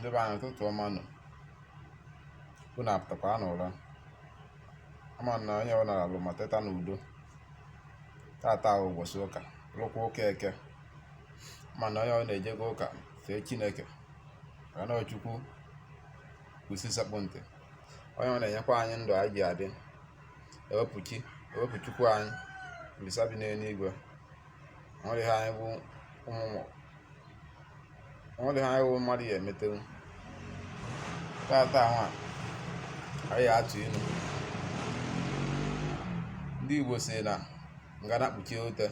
Ndị be anyị ụtụtụ ọma nọ. Unu apụtakwa n'ụra. Ama na onye ọ na-alụ ma teta n'udo. Tata ụbọchị ụka, rụkwa ụka eke. Ma na onye ọ na-ejego ụka fee Chineke. Ka na Chukwu kwụsị sekpụ ntị. Onye ọ na-enyekwa anyị ndụ anyị ji adị. Ewepụ Chukwu anyị Olisa bi n'eluigwe. Onweghị anyị bụ mmadụ ya emetewu. Tata nwa anyị atụ ilu. Ndị Igbo si na ngana kpuchie ute,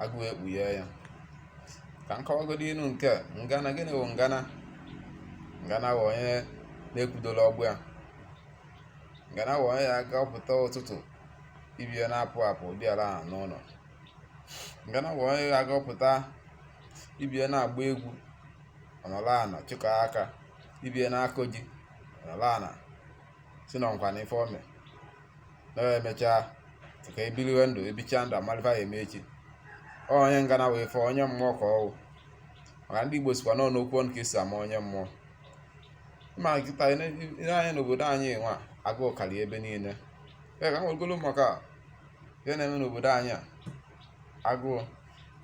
agụ ekpughe ya. Ka nkọwagodi inu nke ngana. Gịnị bụ ngana? Ngana bụ onye na-ekwudola ọgbụ ya. Ngana bụ onye ya ga-apụta ụtụtụ ibie na-apụ apụ dị ala n'ụlọ. Ngana bụ onye ya ga-apụta ibie na-agba egwu ọnọlaana chịkọ aka, ibie na-akọ ji ọnọlaana si na nkwa n'ife ome na emechaa ka ebiliwe ndụ ebicha ndụ amalifa ya emechi. Onye ngana wee fe onye mmụọ ka ọwụ. Maka ndị Igbo sikwa n'okwu ọnụ ka esi ama onye mmụọ. Ma nkịta ihe anyị n'obodo anyị nwa agụụ karị ebe niile. Ka nwegolo maka ihe na-eme n'obodo anyị a agụụ.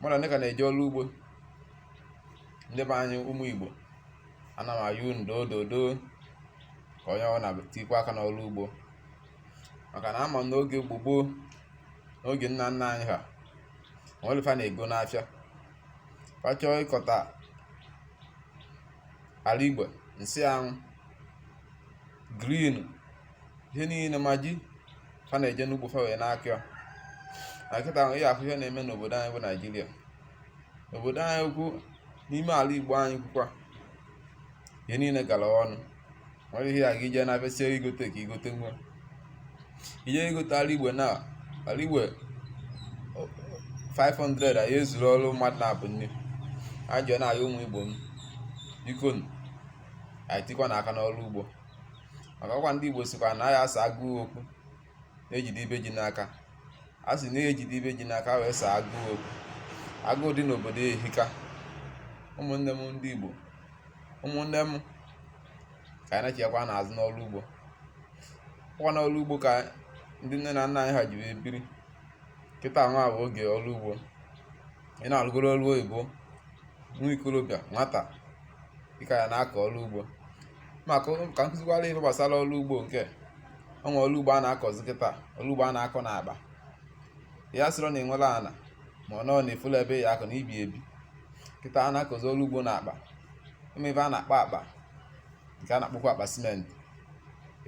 Mmadụ ndị ka na-eje ọrụ ugbo. Ndị be anyị ụmụ Igbo ana m ayụ ndododo ka onye ọ na-etikwa aka n'ọrụ ugbo. Maka na ama m n'oge gbogbo, n'oge nna nna anyị ha, onwelifa na-ego n'afịa. Fachọọ ịkọta ala igwe, nsị anwụ, green, ihe niile ma ji fa na-eje n'ugbo fa wee na-akịọ. Na nkịta ahụ ihe afụ ihe na-eme n'obodo anyị bụ Naịjirịa. N'obodo anyị ukwu, n'ime ala Igbo anyị kwukwa, ihe niile gara ọnụ. Nwere ihe a ga ije na-abịasịa igote ka igote nwe. Ije igote ala igwe na ala igwe 500 anyị ezuru ọrụ mmadụ na-abụ nne. Ajọ na-ayọ ụmụ Igbo m, biko anyị tikwa n'aka n'ọrụ ugbo. Maka ọkwa ndị Igbo sikwa na ya asa agụụ okwu na-ejide ibe ji n'aka. A sị na-ejide ibe ji n'aka wee saa agụụ okwu. Agụụ dị n'obodo ehika. Ụmụnne m ndị Igbo, ụmụnne m ka anyị na-echekwa n'azụ n'ọrụ ugbo. Ọkwa n'ọrụ ugbo ka ndị nne na nna anyị ha ji wee biri. Kịta nwa bụ oge ọrụ ugbo. Ị na-alụgoro ọrụ oyibo, nwa ikorobịa, nwata, dịka ya na-akọ ọrụ ugbo. Maka ka nkụzikwara ihe gbasara ọrụ ugbo nke onwe ọrụ ugbo a na-akọzi kịta, ọrụ ugbo a na-akọ n'akpa. Ya sịrọ na enwere ana ma ọ nọ na-efula ebe ya akọ na ibi ebi. Kịta a na-akọzi ọrụ ugbo n'akpa. Ebe a na-akpa akpa nke a na-akpọkwa akpa simenti.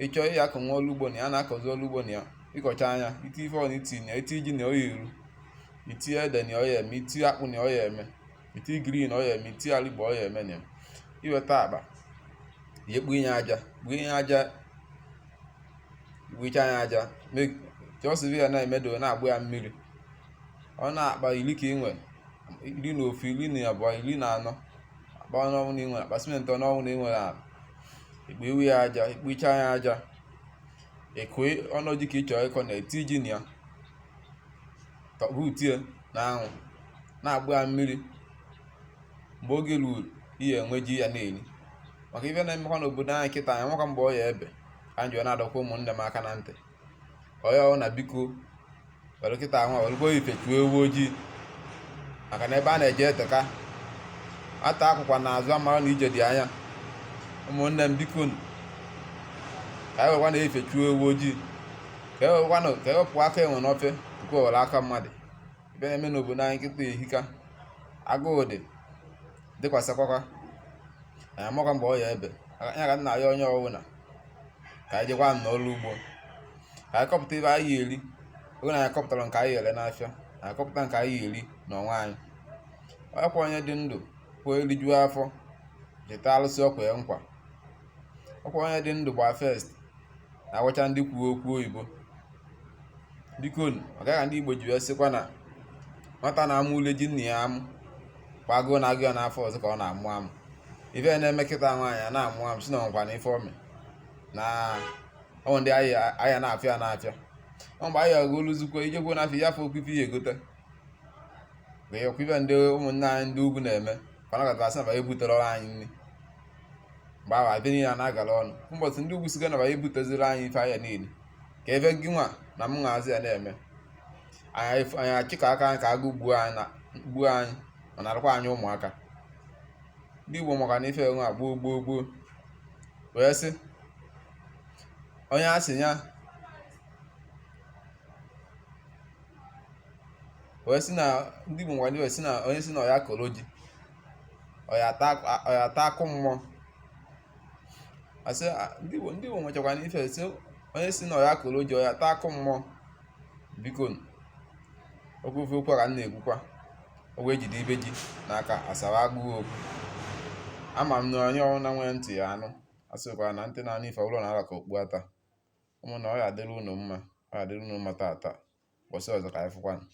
Ịchọọ ihe akọ nwa ọrụ ugbo na ya na-akọzi ọrụ ugbo na ya. Ịkọcha anya, iti ife ọ na iti na iti ji na ọya eru, iti ede na ọya eme, iti akpụ na ọya eme, iti green na ọya eme, iti alịgbo ọya eme na ya. Iweta akpa ihe kpunye aja, igbucha anya aja, chọsịrị ya na-emedo na-agbụ ya mmiri. Ọ na-akpa iri ka ị nwe, 11, 12, 14, akpa ọnụọgwụ na inwe, akpa simenti ọnụọgwụ na inwe ala. Ikpu ewu ya aja, ikpucha anya aja, ekwe ọnụ ji ka ị chọrọ ịkọ na eti ji na ya, tọbutie na anwụ, na-agbụ ya mmiri. Mgbe oge ruru ihe enwe ji ya na-eri. Maka ife na-emekwa n'obodo anyị kịta anyị nwaka mgbe ọ ya ebe anyị ji na-adọkwa ụmụnne m aka na ntị. Onye ọ na biko were kịta nwa werekwa ifechuo ewu ojii. Maka na ebe a na-eje eteka ata akwụkwa n'azụ amara na ije dị anya. Ụmụnne m biko ka e wekwa na-efechuo ewu ojii, ka ewepụ aka enwe n'ofe nke owere aka mmadụ. Ibe na-eme n'obodo anyị kịta ehika. Agụụ dịkwasịkwakwa anyị amaka mgbe ọ ya ebe. Ya ka nna ya onye ọbụla ka anyị jekwa n'ọrụ ugbo, ka anyị kọpụta ebe anyị eri. Oge na anyị kọpụtara nke anyị ere n'afịa, anyị kọpụta nke anyị eri n'onwe anyị. Ọkwa onye dị ndụ kwuo erijuo afọ, cheta alụsị ọkwa ya nkwa. Ọkwa onye dị ndụ gba fest na-agwacha ndị kwuo okwu oyibo. Biko ọ gaghị ndị Igbo ji wee sịkwa na nwata na-amụ ule ji nna ya amụ kwa agụụ na-agụ ya n'afọ ọzọ ka ọ na-amụ amụ. Ife na-eme kịta nwaanyị na-amụ amụ si na nkwa na ife ome na ọnwụ ndị ahịa na-afịa na-afịa. Ọ mgbe ahịa ogoluzikwa ijekwo n'afịa ya afọ okwife ihe egote. Ga-ekwu ife ndị ụmụnne anyị ndị ugwu na-eme. Kwanakọta asị na ba ebutere ọrụ anyị nri. mgbe ahụ abịa niile na-agara ọnụ ụbọchị ndị ugwu siga na ba ebuteziri anyị ife anya niile ka ebe gị nwa na m nhazi ya na-eme anyị achịkọ aka anyị ka agụ gbuo anyị ma narakwa anyị ụmụaka. Ndị Igbo maka na ife nwa gboo wee sị onye a sị ya wee sị na ndị Igbo nwere wee sị na onye si na ọya koro ji ọya ata akụ mmụọ. Asị ndị Igbo nwechakwa n'ife sị onye si na ọya koro ji ọya ata akụ mmụọ. Biko okwu ka m na-ekwukwa o wee jide ibe ji n'aka asawa agụụ okwu. Ama m na onye ọbụla nwere ntị ya anụ asịkwa na ntị na-anụ ife ọbụla na-ala ka okpu ata. Ụmụnna ọ ya adịrị unu mma, ọ ya adịrị unu mma taata. Ụbọchị ọzọ ka anyị fụkwanụ.